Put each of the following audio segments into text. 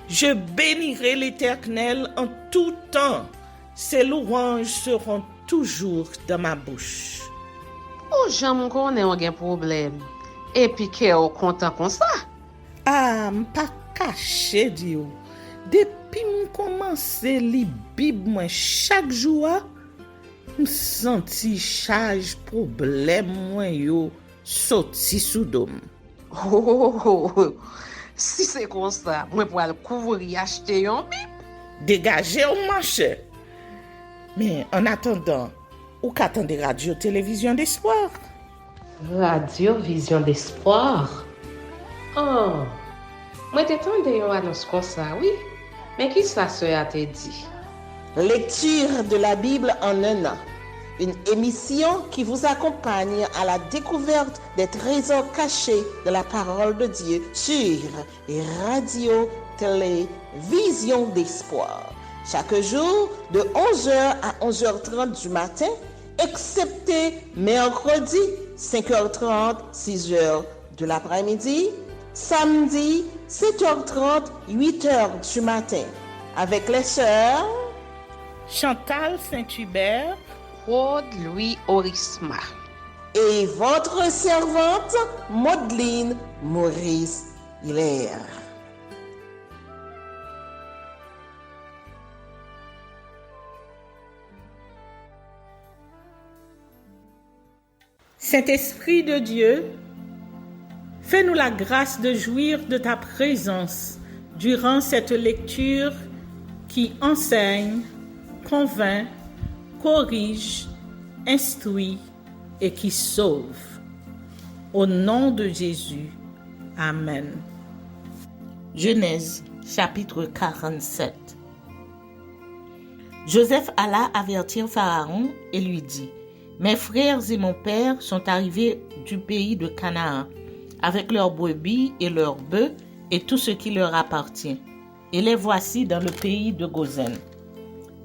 Je bénirai l'Éternel en tout temps. Ses louanges seront toujours dans ma bouche. Oh, j'aime qu'on ait un problème. Et puis qu'elle est content comme ça. Ah, m'pas caché, Dio. Depuis m'commence li Bible moi chaque jour, m'senti charge problème moi yo sorti sous dôme. Si c'est comme ça, moi pour aller couvrir acheter un Bible. Dégagez au marché. Mais en attendant, ou qu'attendez radio télévision d'espoir? Radio Vision d'Espoir. Oh, moi t'attendais une annonce comme ça, oui. Mais qui ça a te dit? Lecture de la Bible en un an. Une émission qui vous accompagne à la découverte des trésors cachés de la parole de Dieu sur Radio Télévision d'Espoir. Chaque jour de 11h à 11h30 du matin, excepté mercredi 5h30, 6h de l'après-midi, samedi 7h30, 8h du matin, avec les sœurs Chantal Saint-Hubert, Claude Louis Orisma. Et votre servante, Maudeline Maurice Hilaire. Saint-Esprit de Dieu, fais-nous la grâce de jouir de ta présence durant cette lecture qui enseigne, convainc, corrige, instruit et qui sauve. Au nom de Jésus. Amen. Genèse, chapitre 47. Joseph alla avertir Pharaon et lui dit: Mes frères et mon père sont arrivés du pays de Canaan, avec leurs brebis et leurs bœufs et tout ce qui leur appartient. Et les voici dans le pays de Goshen.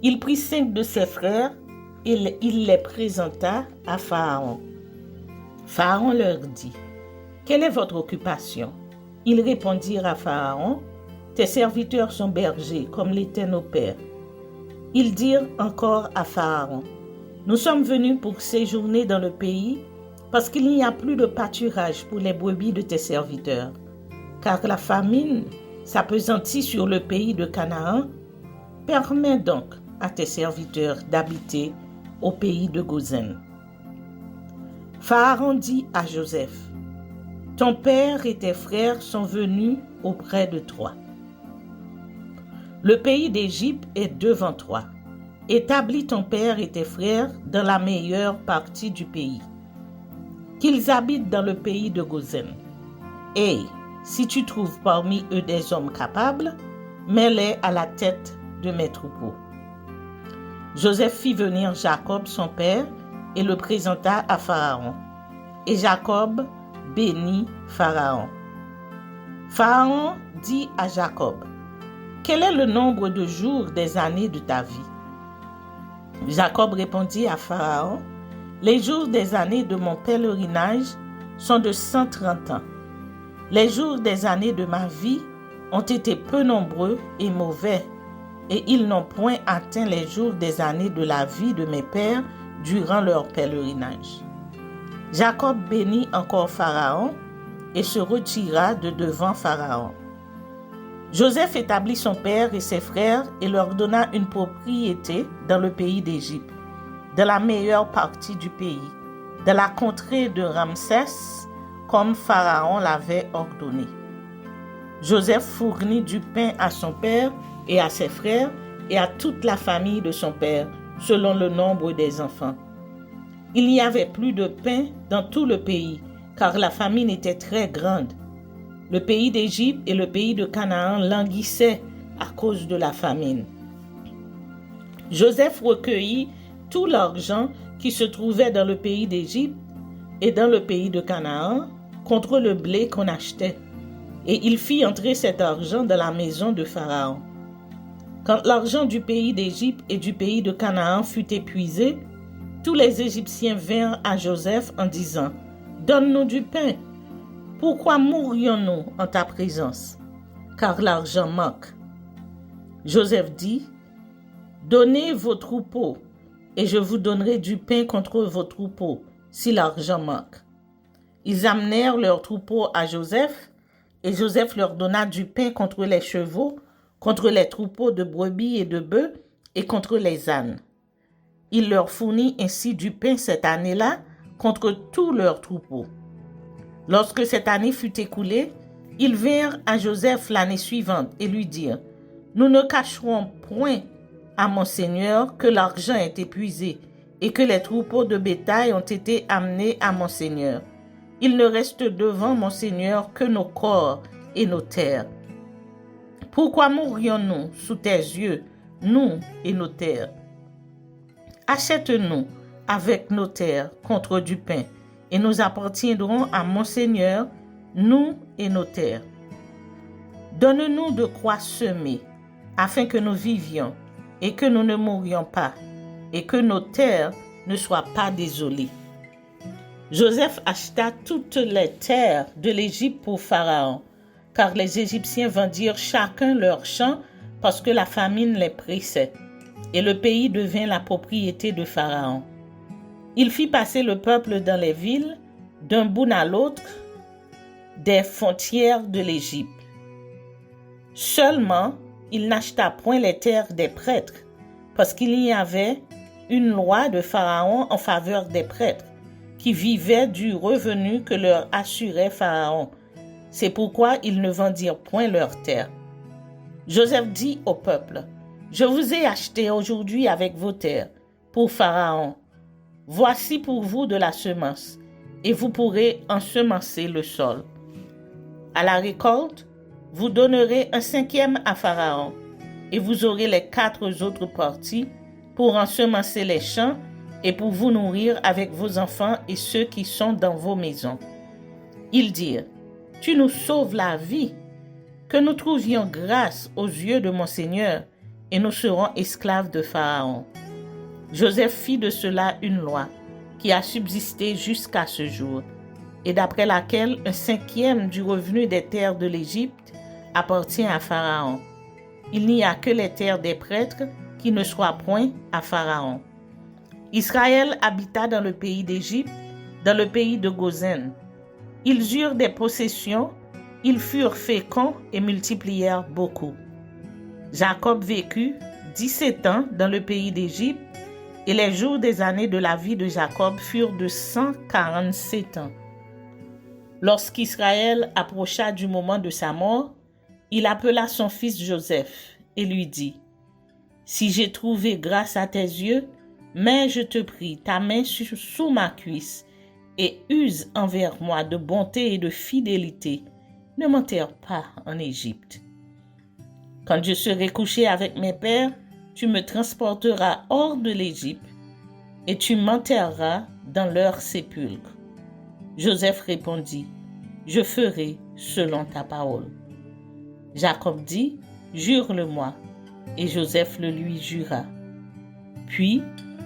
Il prit 5 de ses frères et il les présenta à Pharaon. Pharaon leur dit: Quelle est votre occupation? Ils répondirent à Pharaon: Tes serviteurs sont bergers, comme l'étaient nos pères. Ils dirent encore à Pharaon: Nous sommes venus pour séjourner dans le pays, parce qu'il n'y a plus de pâturage pour les brebis de tes serviteurs. Car la famine s'appesantit sur le pays de Canaan. Permets donc à tes serviteurs d'habiter au pays de Goshen. Pharaon dit à Joseph: Ton père et tes frères sont venus auprès de toi. Le pays d'Égypte est devant toi. Établis ton père et tes frères dans la meilleure partie du pays. Qu'ils habitent dans le pays de Goshen. Et si tu trouves parmi eux des hommes capables, mets-les à la tête de mes troupeaux. Joseph fit venir Jacob son père et le présenta à Pharaon. Et Jacob bénit Pharaon. Pharaon dit à Jacob: Quel est le nombre de jours des années de ta vie? Jacob répondit à Pharaon: Les jours des années de mon pèlerinage sont de 130 ans. Les jours des années de ma vie ont été peu nombreux et mauvais, et ils n'ont point atteint les jours des années de la vie de mes pères durant leur pèlerinage. Jacob bénit encore Pharaon et se retira de devant Pharaon. Joseph établit son père et ses frères et leur donna une propriété dans le pays d'Égypte, dans la meilleure partie du pays, dans la contrée de Ramsès, comme Pharaon l'avait ordonné. Joseph fournit du pain à son père et à ses frères et à toute la famille de son père, selon le nombre des enfants. Il n'y avait plus de pain dans tout le pays, car la famine était très grande. Le pays d'Égypte et le pays de Canaan languissaient à cause de la famine. Joseph recueillit tout l'argent qui se trouvait dans le pays d'Égypte et dans le pays de Canaan contre le blé qu'on achetait. Et il fit entrer cet argent dans la maison de Pharaon. Quand l'argent du pays d'Égypte et du pays de Canaan fut épuisé, tous les Égyptiens vinrent à Joseph en disant: Donne-nous du pain. Pourquoi mourrions-nous en ta présence? Car l'argent manque. Joseph dit, « Donnez vos troupeaux, et je vous donnerai du pain contre vos troupeaux, si l'argent manque. » Ils amenèrent leurs troupeaux à Joseph, et Joseph leur donna du pain contre les chevaux, contre les troupeaux de brebis et de bœufs, et contre les ânes. Il leur fournit ainsi du pain cette année-là contre tous leurs troupeaux. Lorsque cette année fut écoulée, ils vinrent à Joseph l'année suivante et lui dirent, « Nous ne cacherons point à mon Seigneur que l'argent est épuisé et que les troupeaux de bétail ont été amenés à mon Seigneur. Il ne reste devant mon Seigneur que nos corps et nos terres. Pourquoi mourrions-nous sous tes yeux, nous et nos terres? Achète-nous avec nos terres contre du pain, et nous appartiendrons à mon Seigneur, nous et nos terres. Donne-nous de quoi semer, afin que nous vivions, et que nous ne mourions pas, et que nos terres ne soient pas désolées. » Joseph acheta toutes les terres de l'Égypte pour Pharaon, car les Égyptiens vendirent chacun leur champ parce que la famine les pressait, et le pays devint la propriété de Pharaon. Il fit passer le peuple dans les villes, d'un bout à l'autre des frontières de l'Égypte. Seulement, il n'acheta point les terres des prêtres, parce qu'il y avait une loi de Pharaon en faveur des prêtres, qui vivaient du revenu que leur assurait Pharaon. C'est pourquoi ils ne vendirent point leurs terres. Joseph dit au peuple, « Je vous ai acheté aujourd'hui avec vos terres, pour Pharaon. Voici pour vous de la semence, et vous pourrez ensemencer le sol. À la récolte, vous donnerez 1/5 à Pharaon, et vous aurez les 4 autres parties pour ensemencer les champs et pour vous nourrir avec vos enfants et ceux qui sont dans vos maisons. » Ils dirent, « Tu nous sauves la vie, que nous trouvions grâce aux yeux de mon Seigneur, et nous serons esclaves de Pharaon. » Joseph fit de cela une loi qui a subsisté jusqu'à ce jour, et d'après laquelle 1/5 du revenu des terres de l'Égypte appartient à Pharaon. Il n'y a que les terres des prêtres qui ne soient point à Pharaon. Israël habita dans le pays d'Égypte, dans le pays de Goshen. Ils eurent des possessions, ils furent féconds et multiplièrent beaucoup. Jacob vécut 17 ans dans le pays d'Égypte, et les jours des années de la vie de Jacob furent de 147 ans. Lorsqu'Israël approcha du moment de sa mort, il appela son fils Joseph et lui dit, « Si j'ai trouvé grâce à tes yeux, mets, je te prie, ta main sous ma cuisse et use envers moi de bonté et de fidélité. Ne m'enterre pas en Égypte. Quand je serai couché avec mes pères, tu me transporteras hors de l'Égypte et tu m'enterreras dans leur sépulcre. » Joseph répondit, « Je ferai selon ta parole. » Jacob dit, « Jure-le-moi. » Et Joseph le lui jura. Puis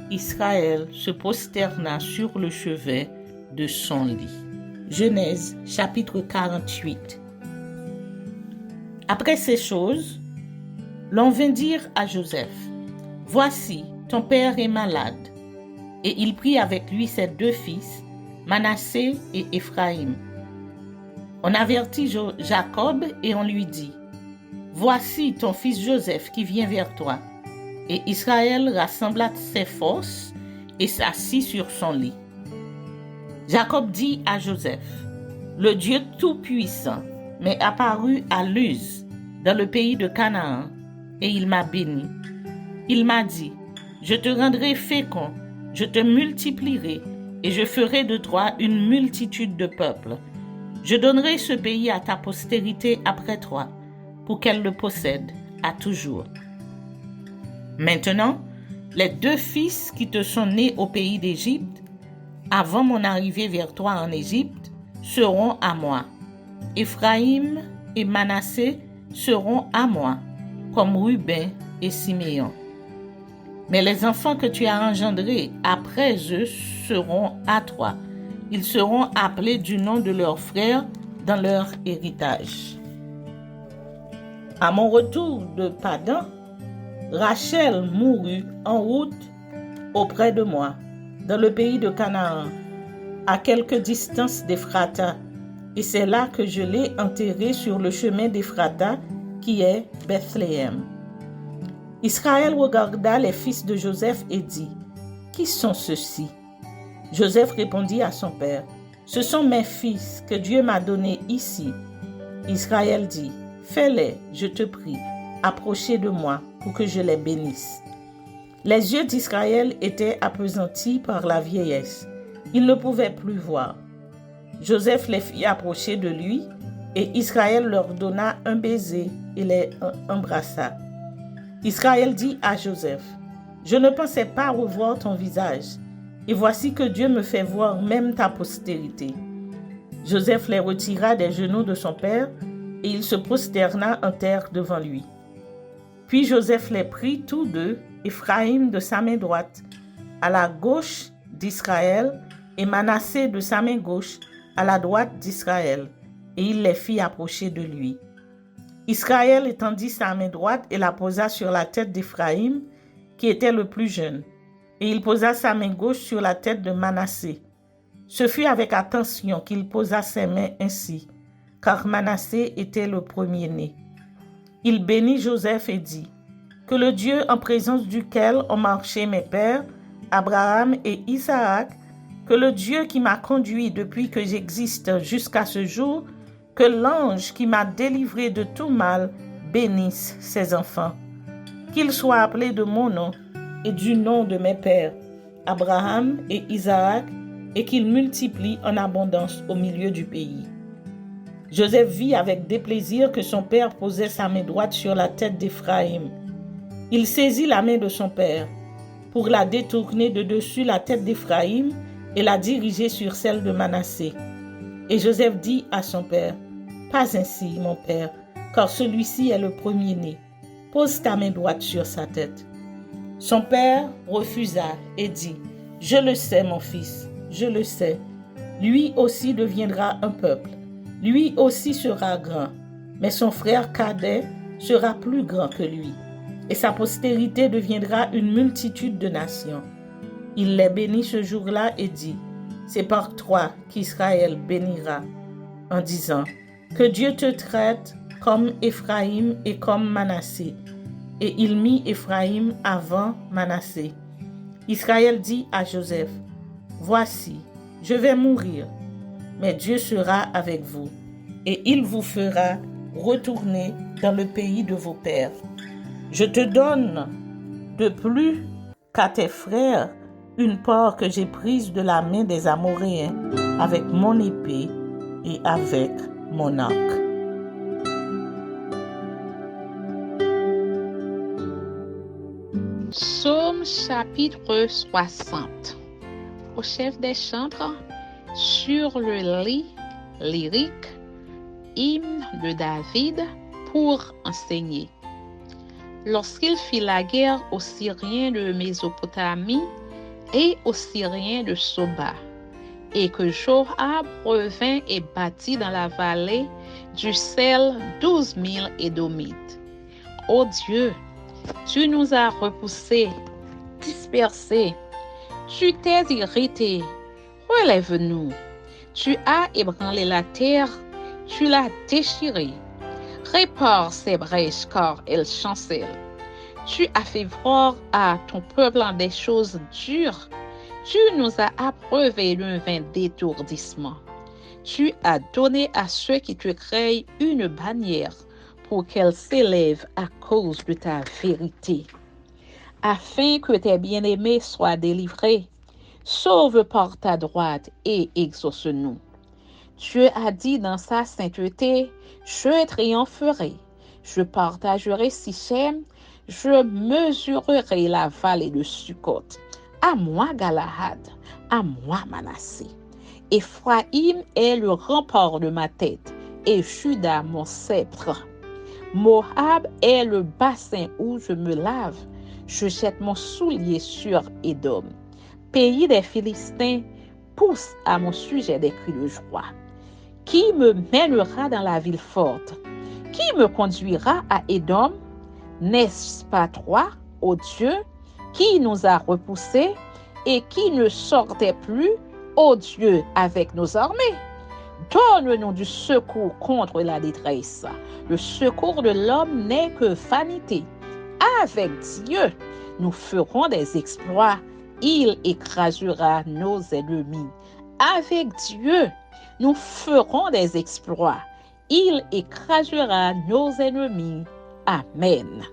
Israël se prosterna sur le chevet de son lit. Genèse chapitre 48. Après ces choses, l'on vint dire à Joseph, « Voici, ton père est malade. » Et il prit avec lui ses 2 fils, Manassé et Éphraïm. On avertit Jacob et on lui dit, « Voici ton fils Joseph qui vient vers toi. » Et Israël rassembla ses forces et s'assit sur son lit. Jacob dit à Joseph, « Le Dieu Tout-Puissant m'est apparu à Luz, dans le pays de Canaan, et il m'a béni. Il m'a dit, « Je te rendrai fécond, je te multiplierai, et je ferai de toi une multitude de peuples. Je donnerai ce pays à ta postérité après toi, pour qu'elle le possède à toujours. » Maintenant, les 2 fils qui te sont nés au pays d'Égypte, avant mon arrivée vers toi en Égypte, seront à moi. Éphraïm et Manassé seront à moi, comme Ruben et Siméon. Mais les enfants que tu as engendrés après eux seront à toi. Ils seront appelés du nom de leurs frères dans leur héritage. À mon retour de Padan, Rachel mourut en route auprès de moi, dans le pays de Canaan, à quelque distance d'Ephrata, et c'est là que je l'ai enterrée sur le chemin d'Ephrata, qui est Bethléem. Israël regarda les fils de Joseph et dit, « Qui sont ceux-ci » Joseph répondit à son père, « Ce sont mes fils que Dieu m'a donnés ici. » Israël dit, « Fais-les, je te prie, approchez de moi pour que je les bénisse. » Les yeux d'Israël étaient appesantis par la vieillesse. Il ne pouvait plus voir. Joseph les fit approcher de lui, et Israël leur donna un baiser et les embrassa. Israël dit à Joseph, « Je ne pensais pas revoir ton visage, et voici que Dieu me fait voir même ta postérité. » Joseph les retira des genoux de son père, et il se prosterna en terre devant lui. Puis Joseph les prit tous deux, Éphraïm de sa main droite, à la gauche d'Israël, et Manassé de sa main gauche, à la droite d'Israël, et il les fit approcher de lui. Israël étendit sa main droite et la posa sur la tête d'Éphraïm, qui était le plus jeune, et il posa sa main gauche sur la tête de Manassé. Ce fut avec attention qu'il posa ses mains ainsi, car Manassé était le premier-né. Il bénit Joseph et dit, « Que le Dieu en présence duquel ont marché mes pères, Abraham et Isaac, que le Dieu qui m'a conduit depuis que j'existe jusqu'à ce jour, que l'ange qui m'a délivré de tout mal bénisse ses enfants. Qu'il soit appelé de mon nom et du nom de mes pères, Abraham et Isaac, et qu'il multiplie en abondance au milieu du pays. » Joseph vit avec déplaisir que son père posait sa main droite sur la tête d'Éphraïm. Il saisit la main de son père pour la détourner de dessus la tête d'Éphraïm et la diriger sur celle de Manassé. Et Joseph dit à son père, « Pas ainsi, mon père, car celui-ci est le premier-né. Pose ta main droite sur sa tête. » Son père refusa et dit, « Je le sais, mon fils, je le sais. Lui aussi deviendra un peuple. Lui aussi sera grand, mais son frère cadet sera plus grand que lui, et sa postérité deviendra une multitude de nations. » Il les bénit ce jour-là et dit, « C'est par toi qu'Israël bénira, en disant, que Dieu te traite comme Éphraïm et comme Manassé. » Et il mit Éphraïm avant Manassé. Israël dit à Joseph, « Voici, je vais mourir, mais Dieu sera avec vous, et il vous fera retourner dans le pays de vos pères. Je te donne de plus qu'à tes frères une part que j'ai prise de la main des Amoréens avec mon épée et avec mon arc. » Psaume chapitre 60. Au chef des chantres, sur le lit lyrique, hymne de David pour enseigner. Lorsqu'il fit la guerre aux Syriens de Mésopotamie et aux Syriens de Soba, et que Joab revint et bâtit dans la vallée du sel 12 000 Édomites. Ô Dieu, tu nous as repoussés, dispersés, tu t'es irrité, relève-nous. Tu as ébranlé la terre, tu l'as déchirée. Répare ses brèches car elles chancellent. Tu as fait voir à ton peuple des choses dures. Tu nous as abreuvés d'un vain d'étourdissement. Tu as donné à ceux qui te créent une bannière pour qu'elle s'élève à cause de ta vérité. Afin que tes bien-aimés soient délivrés, sauve par ta droite et exauce-nous. Dieu a dit dans sa sainteté, je triompherai, je partagerai Sichem, je mesurerai la vallée de Sukkot. À moi Galahad, à moi Manassé. Éphraïm est le rempart de ma tête, et Juda mon sceptre. Moab est le bassin où je me lave, je jette mon soulier sur Édom. Pays des Philistins pousse à mon sujet des cris de joie. Qui me mènera dans la ville forte? Qui me conduira à Édom? N'est-ce pas toi, au Dieu qui nous a repoussés et qui ne sortait plus, ô Dieu, avec nos armées. Donne-nous du secours contre la détresse. Le secours de l'homme n'est que vanité. Avec Dieu, nous ferons des exploits. Il écrasera nos ennemis. Avec Dieu, nous ferons des exploits. Il écrasera nos ennemis. Amen.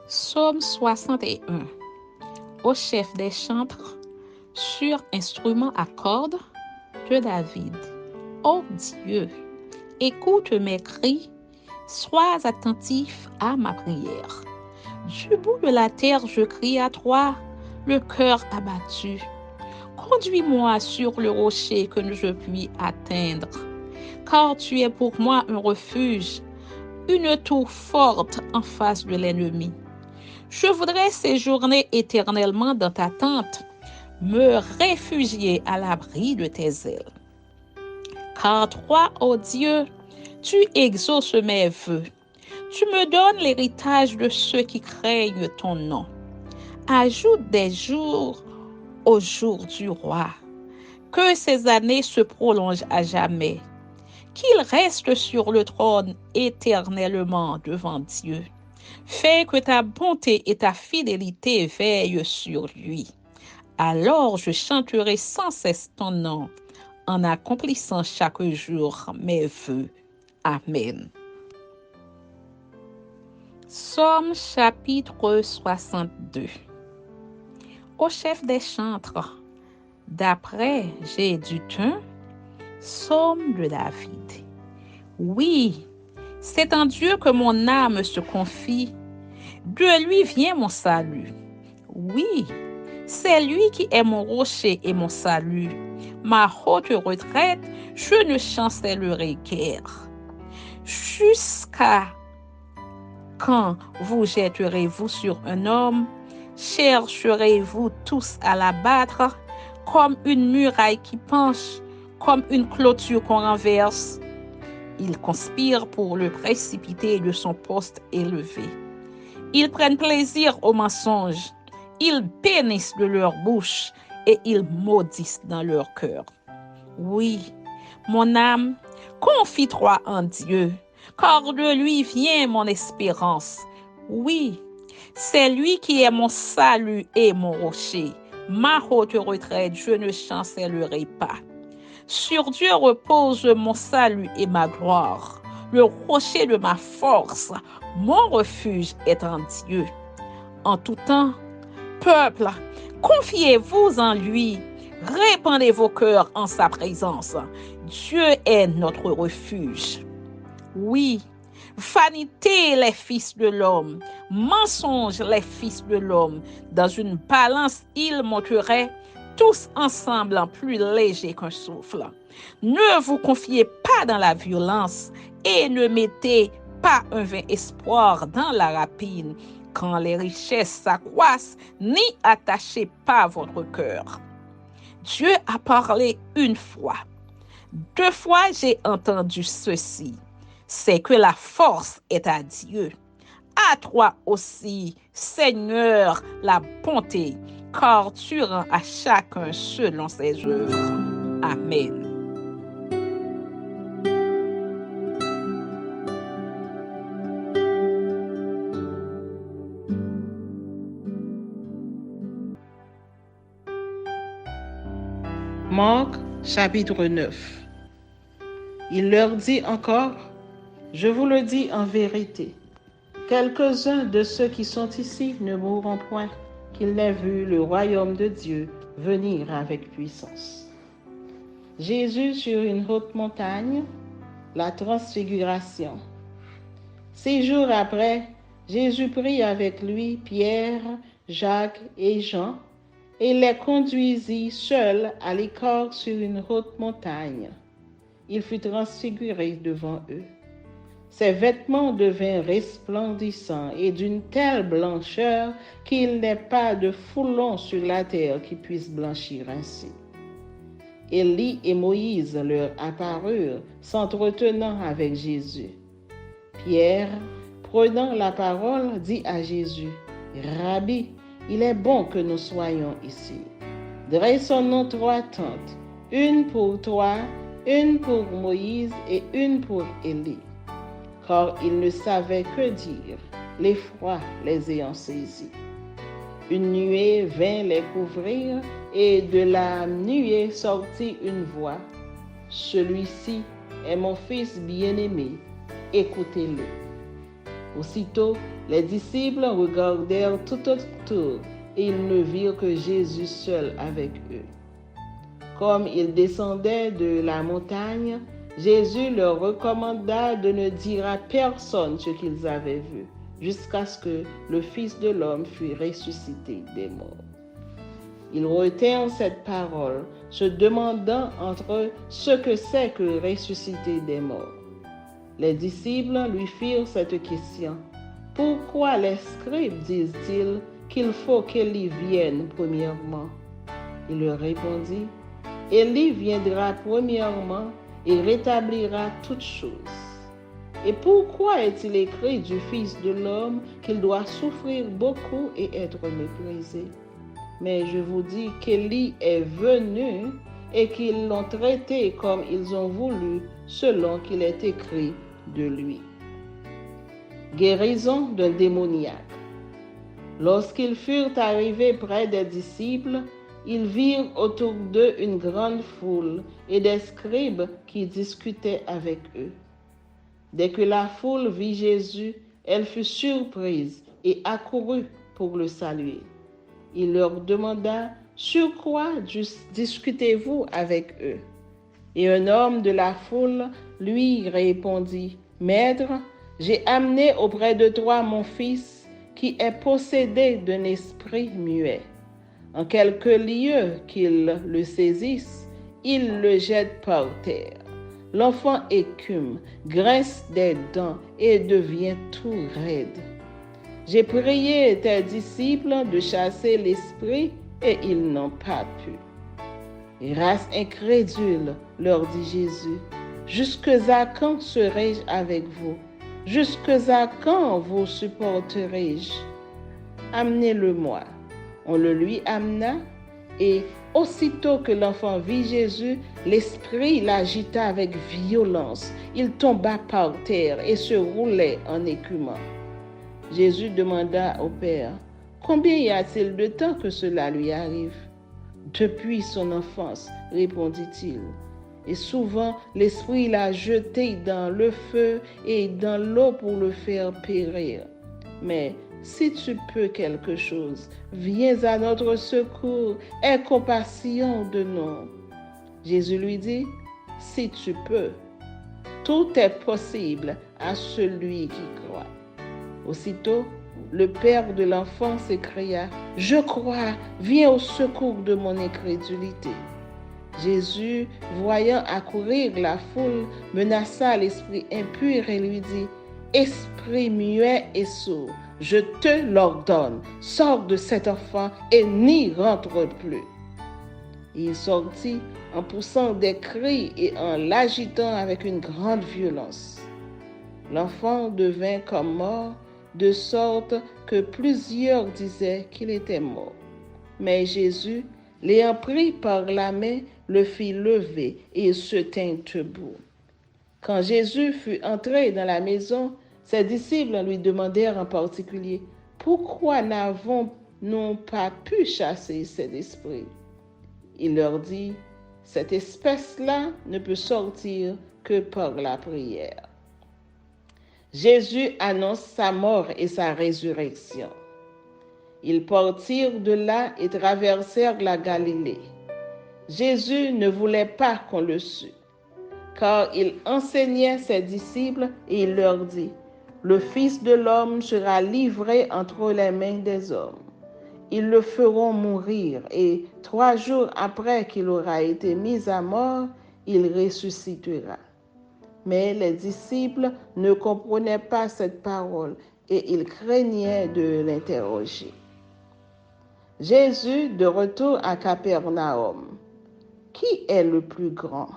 Psaume 61. Au chef des chantres, sur instrument à cordes de David. Ô Dieu, écoute mes cris, sois attentif à ma prière. Du bout de la terre, je crie à toi, le cœur abattu. Conduis-moi sur le rocher que je puis atteindre, car tu es pour moi un refuge, une tour forte en face de l'ennemi. Je voudrais séjourner éternellement dans ta tente, me réfugier à l'abri de tes ailes. Car toi, ô Dieu, tu exauces mes vœux. Tu me donnes l'héritage de ceux qui craignent ton nom. Ajoute des jours au jour du roi. Que ces années se prolongent à jamais. Qu'il reste sur le trône éternellement devant Dieu. Fais que ta bonté et ta fidélité veillent sur lui. Alors je chanterai sans cesse ton nom, en accomplissant chaque jour mes vœux. Amen. Psaume chapitre 62. Au chef des chantres, d'après Jéduthun, psaume de David. Oui, c'est en Dieu que mon âme se confie. De lui vient mon salut. Oui, c'est lui qui est mon rocher et mon salut. Ma haute retraite, je ne chancellerai guère. Jusqu'à quand vous jetterez-vous sur un homme? Chercherez-vous tous à l'abattre, comme une muraille qui penche, comme une clôture qu'on renverse? Ils conspirent pour le précipiter de son poste élevé. Ils prennent plaisir au mensonge. Ils bénissent de leur bouche et ils maudissent dans leur cœur. Oui, mon âme, confie-toi en Dieu, car de lui vient mon espérance. Oui, c'est lui qui est mon salut et mon rocher. Ma haute retraite, je ne chancellerai pas. Sur Dieu repose mon salut et ma gloire. Le rocher de ma force, mon refuge est en Dieu. En tout temps, peuple, confiez-vous en lui. Répandez vos cœurs en sa présence. Dieu est notre refuge. Oui, vanité les fils de l'homme, mensonge les fils de l'homme. Dans une balance, ils monteraient tous ensemble plus légers qu'un souffle. Ne vous confiez pas dans la violence et ne mettez pas un vain espoir dans la rapine. Quand les richesses s'accroissent, n'y attachez pas votre cœur. Dieu a parlé une fois. 2 fois j'ai entendu ceci. C'est que la force est à Dieu. À toi aussi, Seigneur, la bonté, car tu rends à chacun selon ses œuvres. Amen. Marc, chapitre 9. Il leur dit encore, je vous le dis en vérité, quelques-uns de ceux qui sont ici ne mourront point, qu'ils n'aient vu le royaume de Dieu venir avec puissance. Jésus sur une haute montagne, la transfiguration. 6 jours après, Jésus prit avec lui Pierre, Jacques et Jean, et les conduisit seuls à l'écart sur une haute montagne. Il fut transfiguré devant eux. Ses vêtements devinrent resplendissants et d'une telle blancheur qu'il n'est pas de foulon sur la terre qui puisse blanchir ainsi. Élie et Moïse leur apparurent, s'entretenant avec Jésus. Pierre, prenant la parole, dit à Jésus, « Rabbi, il est bon que nous soyons ici. Dressons-nous 3 tentes, une pour toi, une pour Moïse et une pour Élie. Car ils ne savaient que dire, l'effroi les ayant saisis. Une nuée vint les couvrir, et de la nuée sortit une voix. Celui-ci est mon fils bien-aimé, écoutez-le. Aussitôt, les disciples regardèrent tout autour, et ils ne virent que Jésus seul avec eux. Comme ils descendaient de la montagne, Jésus leur recommanda de ne dire à personne ce qu'ils avaient vu, jusqu'à ce que le Fils de l'homme fût ressuscité des morts. Ils retinrent cette parole, se demandant entre eux ce que c'est que ressusciter des morts. Les disciples lui firent cette question. « Pourquoi les scribes disent-ils qu'il faut qu'Élie vienne premièrement ?» Il leur répondit, « Élie viendra premièrement et rétablira toutes choses. Et pourquoi est-il écrit du Fils de l'homme qu'il doit souffrir beaucoup et être méprisé? Mais je vous dis qu'Élie est venu et qu'ils l'ont traité comme ils ont voulu, selon qu'il est écrit de lui. » Guérison d'un démoniaque. Lorsqu'ils furent arrivés près des disciples, ils virent autour d'eux une grande foule et des scribes qui discutaient avec eux. Dès que la foule vit Jésus, elle fut surprise et accourut pour le saluer. Il leur demanda, « Sur quoi discutez-vous avec eux ?» Et un homme de la foule lui répondit, « Maître, j'ai amené auprès de toi mon fils qui est possédé d'un esprit muet. En quelque lieu qu'il le saisisse, il le jette par terre. L'enfant écume, grince des dents et devient tout raide. J'ai prié tes disciples de chasser l'esprit et ils n'ont pas pu. » Race incrédule, leur dit Jésus, « jusqu'à quand serai-je avec vous? Jusqu'à quand vous supporterai-je? Amenez-le-moi. » On le lui amena, et aussitôt que l'enfant vit Jésus, l'esprit l'agita avec violence. Il tomba par terre et se roulait en écumant. Jésus demanda au Père, « Combien y a-t-il de temps que cela lui arrive? » « Depuis son enfance, répondit-il. Et souvent l'esprit l'a jeté dans le feu et dans l'eau pour le faire périr. Mais si tu peux quelque chose, viens à notre secours, aie compassion de nous. » Jésus lui dit, « Si tu peux, tout est possible à celui qui croit. » Aussitôt, le père de l'enfant s'écria, « Je crois, viens au secours de mon incrédulité. » Jésus, voyant accourir la foule, menaça l'esprit impur et lui dit, « Esprit muet et sourd, je te l'ordonne, sors de cet enfant et n'y rentre plus. » Il sortit en poussant des cris et en l'agitant avec une grande violence. L'enfant devint comme mort, de sorte que plusieurs disaient qu'il était mort. Mais Jésus, l'ayant pris par la main, le fit lever et il se tint debout. Quand Jésus fut entré dans la maison, ses disciples lui demandèrent en particulier, « Pourquoi n'avons-nous pas pu chasser cet esprit? » Il leur dit, « Cette espèce-là ne peut sortir que par la prière. » Jésus annonce sa mort et sa résurrection. Ils partirent de là et traversèrent la Galilée. Jésus ne voulait pas qu'on le sût, car il enseignait ses disciples et il leur dit, « Le Fils de l'homme sera livré entre les mains des hommes. Ils le feront mourir et 3 jours après qu'il aura été mis à mort, il ressuscitera. » Mais les disciples ne comprenaient pas cette parole et ils craignaient de l'interroger. Jésus de retour à Capernaum. Qui est le plus grand?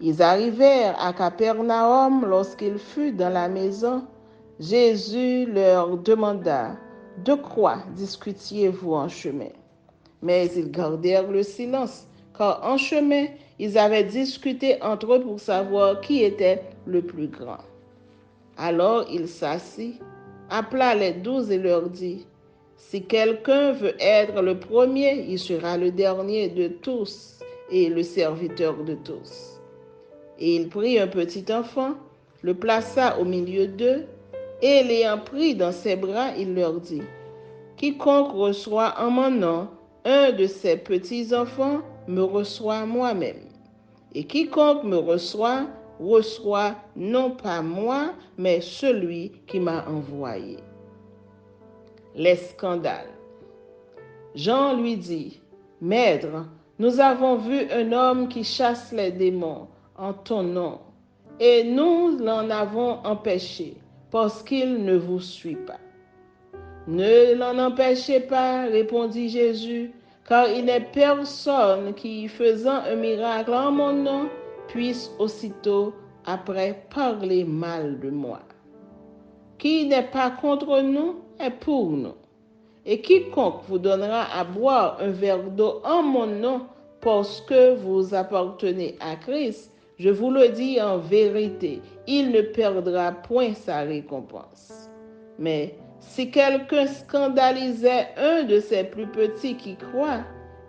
Ils arrivèrent à Capernaum. Lorsqu'il fut dans la maison, Jésus leur demanda, « De quoi discutiez-vous en chemin? Mais ils gardèrent le silence, car en chemin, ils avaient discuté entre eux pour savoir qui était le plus grand. Alors il s'assit, appela les 12 et leur dit, « Si quelqu'un veut être le premier, il sera le dernier de tous et le serviteur de tous. » Et il prit un petit enfant, le plaça au milieu d'eux, et l'ayant pris dans ses bras, il leur dit, « Quiconque reçoit en mon nom un de ces petits enfants me reçoit moi-même. Et quiconque me reçoit non pas moi, mais celui qui m'a envoyé. » Les scandales. Jean lui dit, « Maître, nous avons vu un homme qui chasse les démons en ton nom, et nous l'en avons empêché, parce qu'il ne vous suit pas. » « Ne l'en empêchez pas, répondit Jésus, car il n'est personne qui, faisant un miracle en mon nom, puisse aussitôt après parler mal de moi. Qui n'est pas contre nous est pour nous. Et quiconque vous donnera à boire un verre d'eau en mon nom, parce que vous appartenez à Christ, je vous le dis en vérité, il ne perdra point sa récompense. Mais si quelqu'un scandalisait un de ses plus petits qui croit,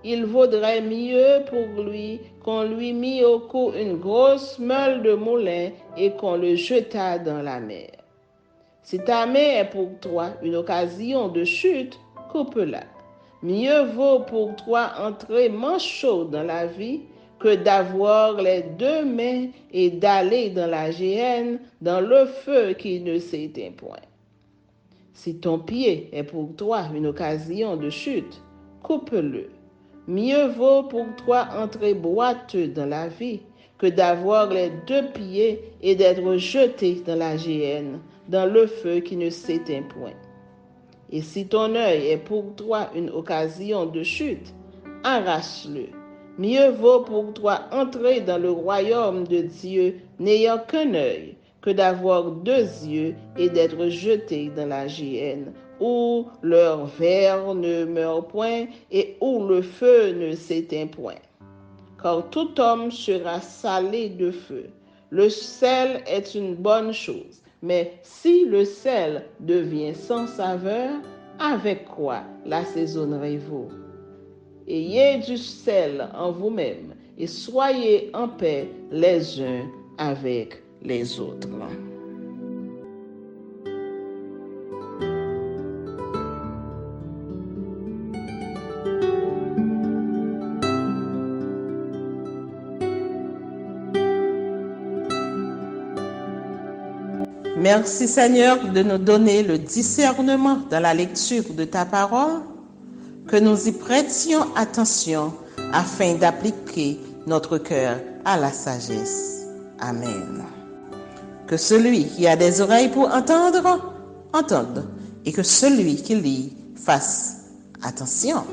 il vaudrait mieux pour lui qu'on lui mît au cou une grosse meule de moulin et qu'on le jetât dans la mer. Si ta main est pour toi une occasion de chute, coupe-la. Mieux vaut pour toi entrer manchot dans la vie que d'avoir les deux mains et d'aller dans la géhenne, dans le feu qui ne s'éteint point. Si ton pied est pour toi une occasion de chute, coupe-le. Mieux vaut pour toi entrer boiteux dans la vie que d'avoir les deux pieds et d'être jeté dans la géhenne, dans le feu qui ne s'éteint point. Et si ton œil est pour toi une occasion de chute, arrache-le. Mieux vaut pour toi entrer dans le royaume de Dieu n'ayant qu'un œil, que d'avoir deux yeux et d'être jeté dans la géhenne, où leur ver ne meurt point et où le feu ne s'éteint point. Car tout homme sera salé de feu. Le sel est une bonne chose, mais si le sel devient sans saveur, avec quoi l'assaisonnerez-vous? Ayez du sel en vous-même et soyez en paix les uns avec les autres. Merci Seigneur de nous donner le discernement dans la lecture de ta parole, que nous y prêtions attention afin d'appliquer notre cœur à la sagesse. Amen. Que celui qui a des oreilles pour entendre, entende, et que celui qui lit fasse attention.